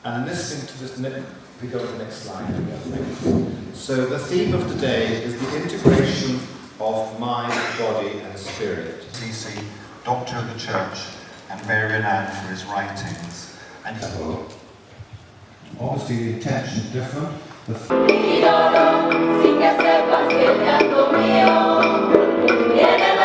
And listening to this, if we go to the next slide, I think. So the theme of today is the integration of mind, body and spirit. DC, Doctor of the Church, and very renowned for his writings. And obviously the intention different. Mi dolor, sin que sepas que el llanto mío viene